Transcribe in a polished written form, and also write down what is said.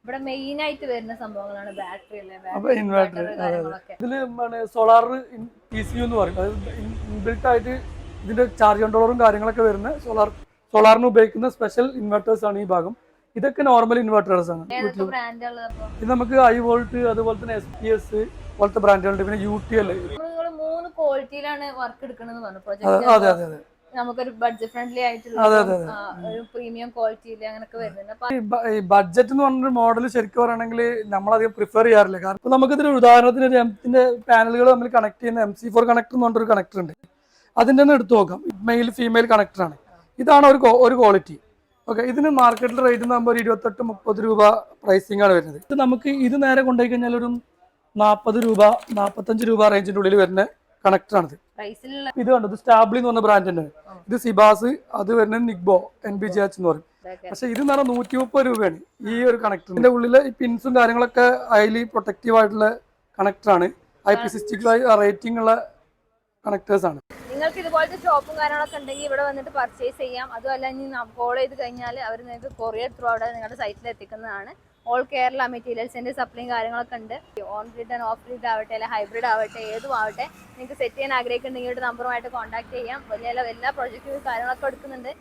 ഇവിടെ മെയിൻ ആയിട്ട് വരുന്ന സംഭവങ്ങളാണ് ബാറ്ററി അല്ലേ, അപ്പൊ ബാറ്ററി ഇൻവെർട്ടർ. ഇൻവെർട്ടർ അതെ അതെ. കാര്യങ്ങളൊക്കെ. ഇതില് സോളാർ PCU എന്ന് പറയും. അതായത് ഇൻബിൽട്ട് ആയിട്ട് ഇതിന്റെ ചാർജ് കൺട്രോളറും കാര്യങ്ങളൊക്കെ വരുന്ന സോളാറിന് ഉപയോഗിക്കുന്ന സ്പെഷ്യൽ ഇൻവെർട്ടേഴ്സ് ആണ് ഈ ഭാഗം. ഇതൊക്കെ നോർമൽ ഇൻവെർട്ടേഴ്സ് ആണ്. ഏതൊക്കെ ബ്രാൻഡുള്ളത് അപ്പൊ? ഇത് നമുക്ക് iVolt, അതുപോലെ തന്നെ SPS പോലത്തെ ബ്രാൻഡുകളുണ്ട്. പിന്നെ UTL. നിങ്ങൾ 3 ക്വാളിറ്റിയിലാണ് വർക്ക് എടുക്കണമെന്ന് പറഞ്ഞു അതെ പ്രൊജക്ട്. അതെ അതെ അതെ നമുക്കൊരു ബഡ്ജറ്റ് ഫ്രണ്ട്ലി ആയിട്ടുള്ള അതെ അതെ. ഒരു പ്രീമിയം ക്വാളിറ്റിയിൽ അങ്ങനെയൊക്കെ വരുന്നുണ്ട്. അപ്പൊ ഈ ബഡ്ജറ്റ് എന്ന് പറഞ്ഞൊരു മോഡൽ ശരിക്കും പറയുകയാണെങ്കിൽ നമ്മളധികം പ്രിഫർ ചെയ്യാറില്ല. കാരണം ഇപ്പൊ നമുക്കിതൊരു ഉദാഹരണത്തിന് ഒരു എംത്തിന്റെ പാനലുകൾ തമ്മിൽ കണക്ട് ചെയ്യുന്ന MC4 കണക്ടർ എന്ന് പറഞ്ഞൊരു കണക്ടർ ഉണ്ട്. അതിൻ്റെ തന്നെ എടുത്തു നോക്കാം. മെയിൽ ഫീമെയിൽ കണക്ടർ ആണ്. ഇതാണ് ഒരു ക്വാളിറ്റി. ഓക്കെ, ഇതിന് മാർക്കറ്റിൽ റേറ്റ് എന്ന് പറയുമ്പോൾ ഒരു 28-30 രൂപ പ്രൈസിംഗ് ആണ് വരുന്നത്. ഇത് നമുക്ക് ഇത് നേരെ കൊണ്ടുപോയി കഴിഞ്ഞാൽ ഒരു 40 രൂപ 45 രൂപ റേഞ്ചിന്റെ ഉള്ളിൽ വരുന്ന കണക്ടറാണിത്. പ്രൈസിലുള്ള ഇത് കണ്ടു, ഇത് സ്റ്റാബ്ലി എന്ന് പറഞ്ഞ ബ്രാൻഡിന്റെ. ഇത് സിബാസ്, അത് വരുന്നത് നിഗ്ബോ NBGH എന്ന് പറയും. പക്ഷെ ഇത് എന്ന് പറഞ്ഞാൽ 130 രൂപയാണ് ഈ ഒരു കണക്ടർ. ഇതിന്റെ ഉള്ളിലെ ഈ പിൻസും കാര്യങ്ങളൊക്കെ ഹൈലി പ്രൊട്ടക്റ്റീവ് ആയിട്ടുള്ള കണക്ടറാണ്. IP65 റേറ്റിംഗ് ഉള്ള കണക്ടേഴ്സ് ആണ്. നിങ്ങൾക്ക് ഇതുപോലത്തെ ഷോപ്പും കാര്യങ്ങളൊക്കെ ഉണ്ടെങ്കിൽ ഇവിടെ വന്നിട്ട് പർച്ചേസ് ചെയ്യാം. അതുമല്ല ഇനി കോൾ ചെയ്ത് കഴിഞ്ഞാൽ അവർ നിങ്ങൾക്ക് കൊറിയർ ത്രൂ അവിടെ നിങ്ങളുടെ സൈറ്റിൽ എത്തിക്കുന്നതാണ്. ഓൾ കേരള മെറ്റീരിയൽസിന്റെ സപ്ലൈയും കാര്യങ്ങളൊക്കെ ഉണ്ട്. On grid and off grid ആവട്ടെ, അല്ലെങ്കിൽ ഹൈബ്രിഡ് ആവട്ടെ, ഏതും ആവട്ടെ, നിങ്ങൾക്ക് സെറ്റ് ചെയ്യാൻ ആഗ്രഹിക്കുന്നുണ്ടെങ്കിൽ ഒരു നമ്പറുമായിട്ട് കോൺടാക്ട് ചെയ്യാം. വലിയ എല്ലാ പ്രൊജക്റ്റും കാര്യങ്ങളൊക്കെ എടുക്കുന്നുണ്ട്.